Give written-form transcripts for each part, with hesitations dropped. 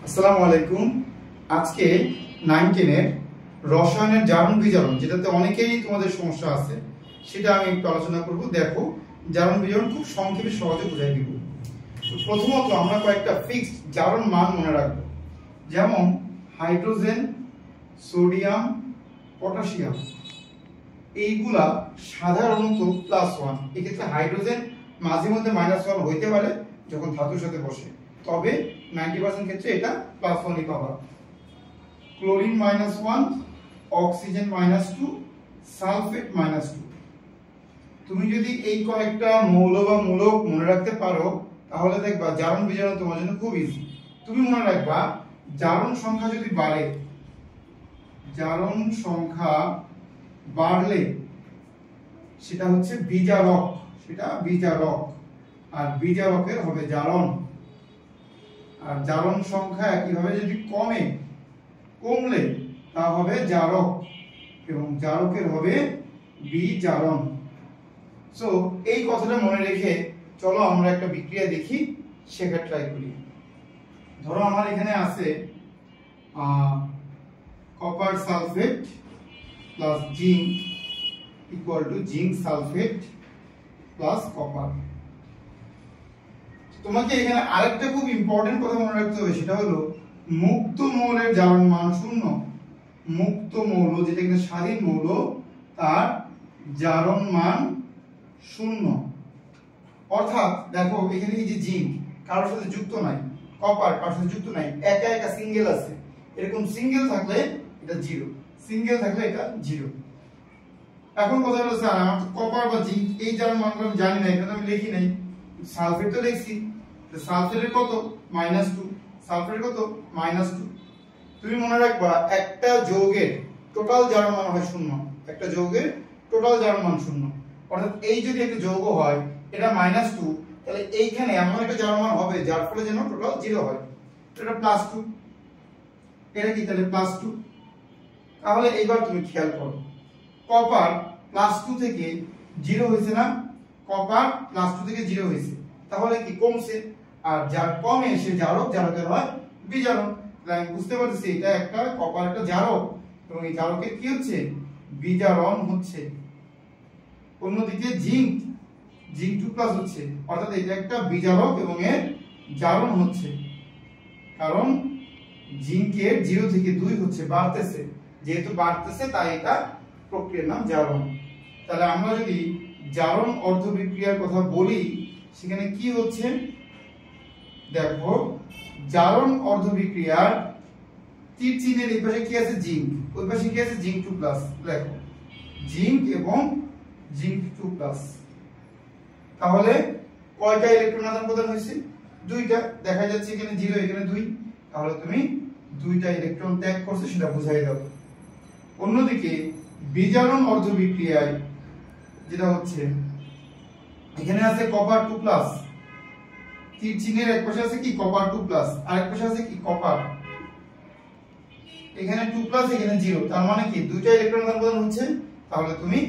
আসসালামু আলাইকুম। আজকে 9 10 এর রসায়নের জারণ বিজারণ, যেটাতে অনেকেই তোমাদের সমস্যা আছে, সেটা আমি একটু আলোচনা করব। দেখো, জারণ বিজারণ খুব সংক্ষেপে সহজে বুঝাই দিব। তো প্রথমত আমরা কয়েকটা ফিক্সড জারণ মান মনে রাখবো, যেমন হাইড্রোজেন, সোডিয়াম, পটাশিয়াম। এইগুলা সাধারণত +1। এক্ষেত্রে হাইড্রোজেন মাঝে মধ্যে -1 হইতে পারে যখন ধাতুর সাথে বসে, তবে 90% ক্ষেত্রে এটা +1ই পাবা। Chlorine -1, oxygen -2, sulphate -2। তুমি যদি এই কয়েকটা মৌল বা মূলক মনে রাখতে পারো, তাহলে দেখবা জারণ বিজারণ তোমার জন্য খুব ইজি। তুমি মনে রাখবা, জারণ সংখ্যা যদি বাড়ে, জারণ সংখ্যা বাড়লে সেটা হচ্ছে বিজারক, সেটা বিজারক। আর বিজারকের হবে জারণ। আর জারণ সংখ্যা একইভাবে যদি কমলে তা হবে জারক, এবং জারকের হবে বিজারণ। সো এই কথাটা মনে রেখে চলো আমরা একটা বিক্রিয়া দেখি, শেখার ট্রাই করি। ধরো আমার এখানে আছে copper sulphate plus zinc equal to zinc sulphate plus copper. তোমাকে এখানে আরেকটা খুব ইম্পর্টেন্ট কথা মনে রাখতে হবে, সেটা হলো মুক্ত মৌলের জারণ মান 0। মুক্ত মৌল, যেটা কিনা স্বাধীন মৌল, তার জারণ মান 0। অর্থাৎ দেখো এখানে এই যে জিঙ্ক কারোর সাথে যুক্ত নাই, কপার কারোর সাথে যুক্ত নাই, একা একা সিঙ্গেল আছে। এরকম সিঙ্গেল থাকলে এটা 0, সিঙ্গেল থাকলে এটা 0। এখন কথা হলো, স্যার আমার তো কপার বা জিঙ্ক এই জারণ মানগুলো আমি জানি না, এটা আমি লিখি নাই। সালফেট তো লিখছি, সালফেটের কত -2, সালফেটের কত -2। তুমি মনে রাখবা, একটা যৌগের টোটাল জারণ মান হয় 0। একটা যৌগের টোটাল জারণ মান 0। অর্থাৎ এই যদি একটা যৌগ হয়, এটা -2, তাহলে এইখানে এমন একটা জারণ মান হবে যার ফলে যেন টোটাল 0 হয়। এটা +2, এটা কি তাহলে +2। তাহলে এইবার তুমি খেয়াল করো, কপার +2 থেকে 0 হয়েছে না? কপার +2 থেকে 0 হয়েছে, তাহলে কি কমছে। আর যার কমে সে জারক, জারকের হয় বিজারণ। তাহলে আমি বুঝতে পারছি এটা একটা কপার একটা জারক, এবং এই জারকের কি হচ্ছে, বিজারণ হচ্ছে। অন্যদিকে জিঙ্ক 2+ হচ্ছে, অর্থাৎ এটা একটা বিজারক এবং এর জারণ হচ্ছে। কারণ জিঙ্কের 0 থেকে 2 হচ্ছে, বাড়তেছে। যেহেতু বাড়তেছে তাই এটা প্রক্রিয়ার নাম জারণ। তাহলে আমরা যদি জারণ অর্ধবিক্রিয়ার কথা বলি, সেখানে কি হচ্ছে দেখো, জারণ অর্ধবিক্রিয়ার তীর চিহ্নের এই পাশে কি আছে, জিঙ্ক, ওই পাশে কি আছে, জিঙ্ক 2+। দেখো জিঙ্ক এবং জিঙ্ক 2+। তাহলে কয়টা ইলেকট্রন আদান প্রদান হয়েছে? 2টা। দেখা যাচ্ছে এখানে 0, এখানে 2। তাহলে তুমি 2টা ইলেকট্রন ত্যাগ করছো, সেটা বুঝাই দাও। অন্যদিকে বিজারণ অর্ধবিক্রিয়ায় যেটা হচ্ছে, এখানে আছে কপার 2+, তীর চিহ্নের এক পাশে আছে কি কপার 2+, আর এক পাশে আছে কি কপার। এখানে 2+, এখানে 0, তার মানে কি 2টা ইলেকট্রন আদান প্রদান হচ্ছে। তাহলে তুমি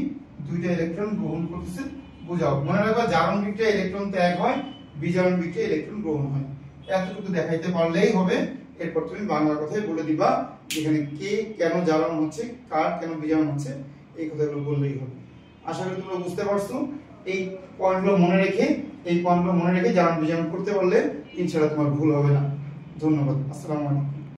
2টা ইলেকট্রন গ্রহণ করতেছে, বোঝাও। মনে রাখবা, জারণ বিক্রিয়ায় ইলেকট্রন ত্যাগ হয়, বিজারণ বিক্রিয়ায় ইলেকট্রন গ্রহণ হয়। এতটুকু দেখাইতে পারলেই হবে। এরপর তুমি বাংলা কথাই বলে দিবা, যেখানে কে কেন জারণ হচ্ছে, কার কেন বিজারণ হচ্ছে, এই কথাগুলো বললেই হবে। আশা করি তোমরা বুঝতে পারছো। এই পয়েন্টগুলো মনে রেখে জারণ বিজারণ করতে পারলে ইনশাআল্লাহ তোমার ভুল হবে না। ধন্যবাদ। আসসালামু আলাইকুম।